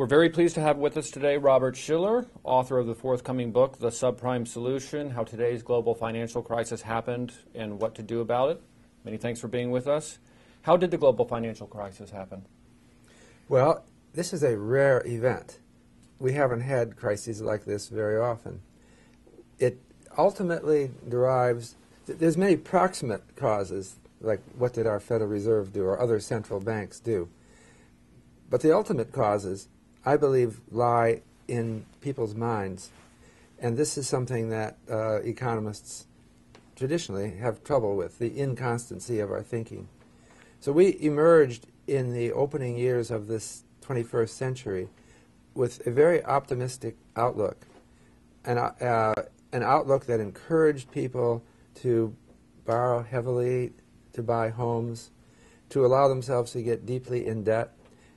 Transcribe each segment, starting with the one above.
We're very pleased to have with us today Robert Shiller, author of the forthcoming book, The Subprime Solution, How Today's Global Financial Crisis Happened and What to Do About It. Many thanks for being with us. How did the global financial crisis happen? Well, this is a rare event. We haven't had crises like this very often. It ultimately derives, there's many proximate causes, like what did our Federal Reserve do or other central banks do. But the ultimate causes, I believe, lie in people's minds. And this is something that economists traditionally have trouble with, the inconstancy of our thinking. So we emerged in the opening years of this 21st century with a very optimistic outlook, an outlook that encouraged people to borrow heavily, to buy homes, to allow themselves to get deeply in debt,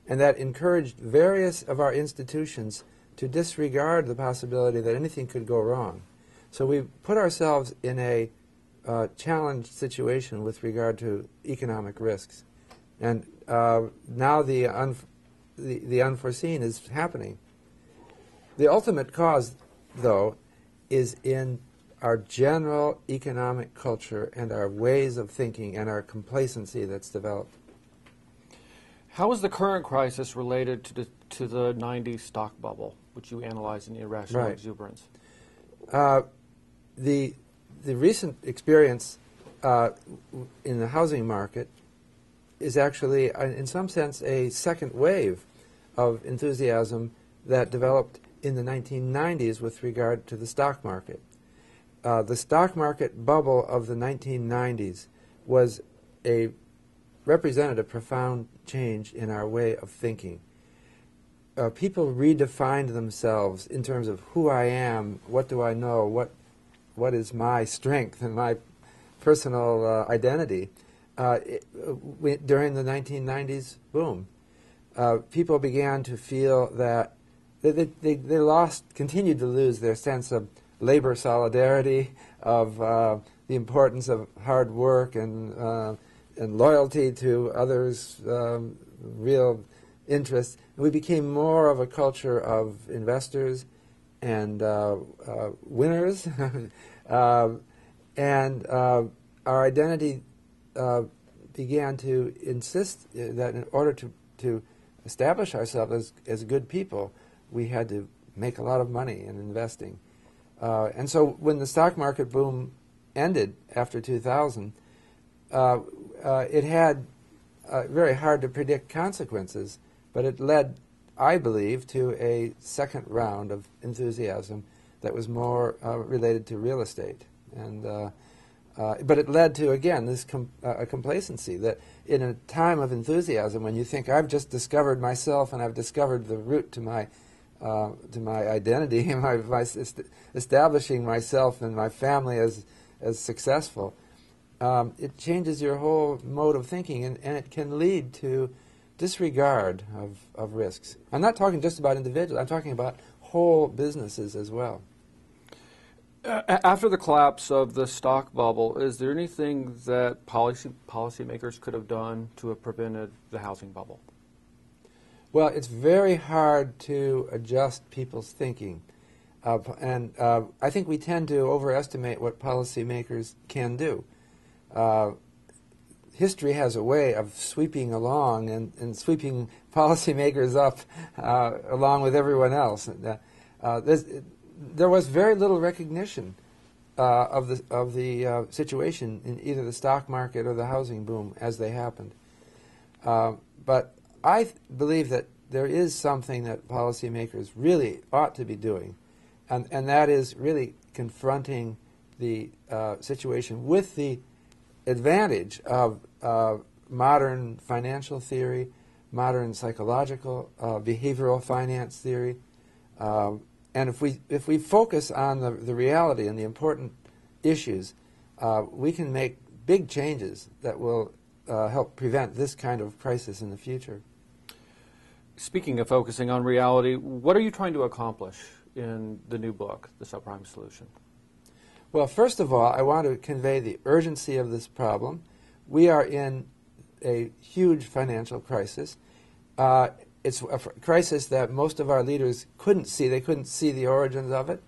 and that encouraged various of our institutions to disregard the possibility that anything could go wrong. So we put ourselves in a challenged situation with regard to economic risks. And now the unforeseen is happening. The ultimate cause, though, is in our general economic culture and our ways of thinking and our complacency that's developed. How is the current crisis related to the 90s stock bubble, which you analyzed in Irrational Exuberance? The recent experience in the housing market is actually, in some sense, a second wave of enthusiasm that developed in the 1990s with regard to the stock market. The stock market bubble of the 1990s represented a profound change in our way of thinking. People redefined themselves in terms of who I am, what do I know, what is my strength and my personal identity. During the 1990s boom, people began to feel that they continued to lose their sense of labor solidarity, of the importance of hard work and loyalty to others' real interests. We became more of a culture of investors and winners, and our identity began to insist that in order to establish ourselves as good people, we had to make a lot of money in investing. And so when the stock market boom ended after 2000, it had very hard to predict consequences, but it led, I believe, to a second round of enthusiasm that was more related to real estate. And but it led to, again, this complacency that in a time of enthusiasm, when you think, I've just discovered myself and I've discovered the route to my identity, establishing myself and my family as successful, it changes your whole mode of thinking, and it can lead to disregard of risks. I'm not talking just about individuals. I'm talking about whole businesses as well. After the collapse of the stock bubble, is there anything that policymakers could have done to have prevented the housing bubble? Well, it's very hard to adjust people's thinking. And I think we tend to overestimate what policymakers can do. History has a way of sweeping along and sweeping policymakers up along with everyone else. There was very little recognition of the situation in either the stock market or the housing boom as they happened. But I believe that there is something that policymakers really ought to be doing, and that is really confronting the situation with the advantage of modern financial theory, modern psychological, behavioral finance theory. And if we focus on the reality and the important issues, we can make big changes that will help prevent this kind of crisis in the future. Speaking of focusing on reality, what are you trying to accomplish in the new book, The Subprime Solution? Well, first of all, I want to convey the urgency of this problem. We are in a huge financial crisis. it's a crisis that most of our leaders couldn't see. They couldn't see the origins of it.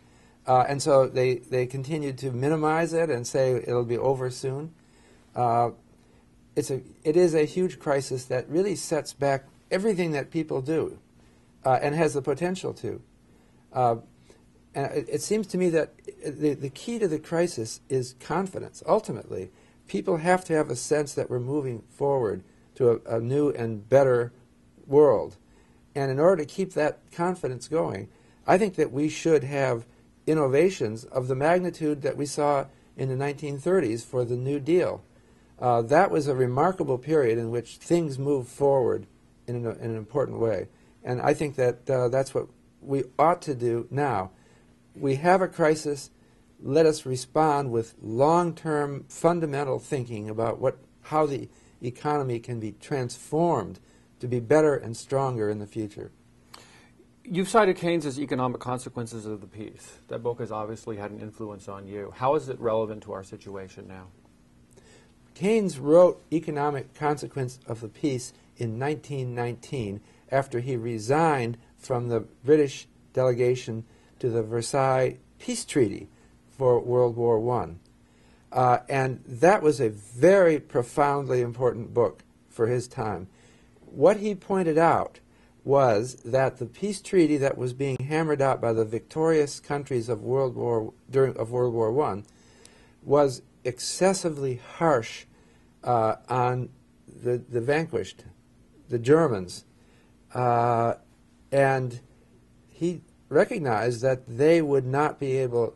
And so they continued to minimize it and say it'll be over soon. It is a huge crisis that really sets back everything that people do and has the potential to. And it seems to me that the key to the crisis is confidence. Ultimately, people have to have a sense that we're moving forward to a new and better world. And in order to keep that confidence going, I think that we should have innovations of the magnitude that we saw in the 1930s for the New Deal. That was a remarkable period in which things moved forward in an important way. And I think that that's what we ought to do now. We have a crisis. Let us respond with long-term fundamental thinking about how the economy can be transformed to be better and stronger in the future. You've cited Keynes' Economic Consequences of the Peace. That book has obviously had an influence on you. How is it relevant to our situation now? Keynes wrote Economic Consequence of the Peace in 1919 after he resigned from the British delegation to the Versailles Peace Treaty for World War I. And that was a very profoundly important book for his time. What he pointed out was that the peace treaty that was being hammered out by the victorious countries of World War I was excessively harsh on the vanquished, the Germans, and he recognized that they would not be able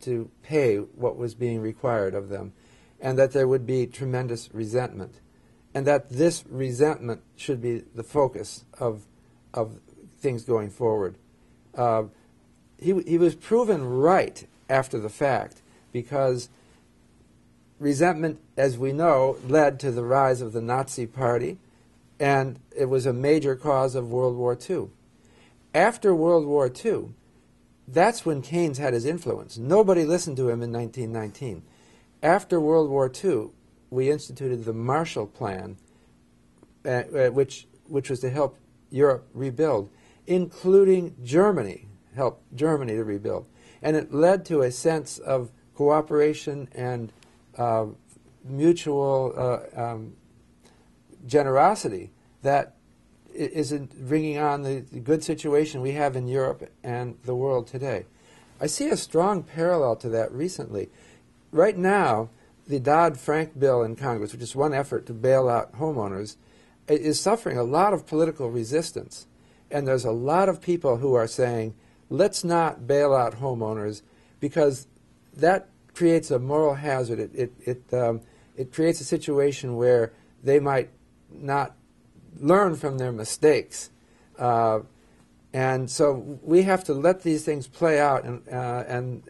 to pay what was being required of them, and that there would be tremendous resentment, and that this resentment should be the focus of things going forward. He was proven right after the fact, because resentment, as we know, led to the rise of the Nazi Party, and it was a major cause of World War II. After World War II, that's when Keynes had his influence. Nobody listened to him in 1919. After World War II, we instituted the Marshall Plan, which was to help Europe rebuild, including Germany, help Germany to rebuild. And it led to a sense of cooperation and mutual generosity that is bringing on the good situation we have in Europe and the world today. I see a strong parallel to that recently. Right now, the Dodd-Frank bill in Congress, which is one effort to bail out homeowners, is suffering a lot of political resistance. And there's a lot of people who are saying, let's not bail out homeowners, because that creates a moral hazard. It creates a situation where they might not learn from their mistakes. And so we have to let these things play out, and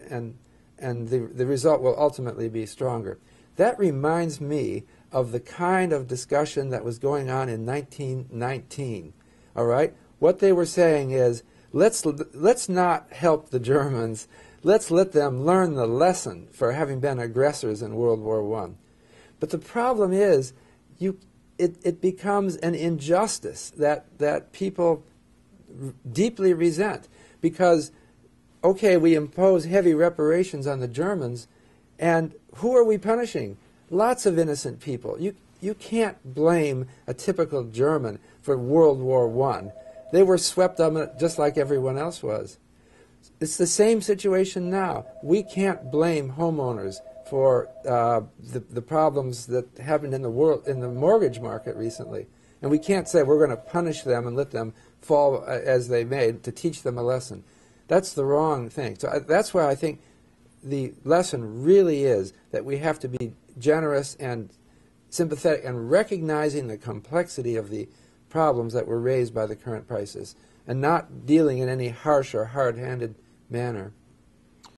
the result will ultimately be stronger. That reminds me of the kind of discussion that was going on in 1919. All right? What they were saying is, let's not help the Germans. Let's let them learn the lesson for having been aggressors in World War I. But the problem is, it becomes an injustice that people deeply resent, because, okay, we impose heavy reparations on the Germans, and who are we punishing? Lots of innocent people. You can't blame a typical German for World War I. They were swept up in it just like everyone else was. It's the same situation now. We can't blame homeowners for the problems that happened in the mortgage market recently. And we can't say we're going to punish them and let them fall as they may to teach them a lesson. That's the wrong thing. So that's why I think the lesson really is that we have to be generous and sympathetic and recognizing the complexity of the problems that were raised by the current crisis, and not dealing in any harsh or hard-handed manner.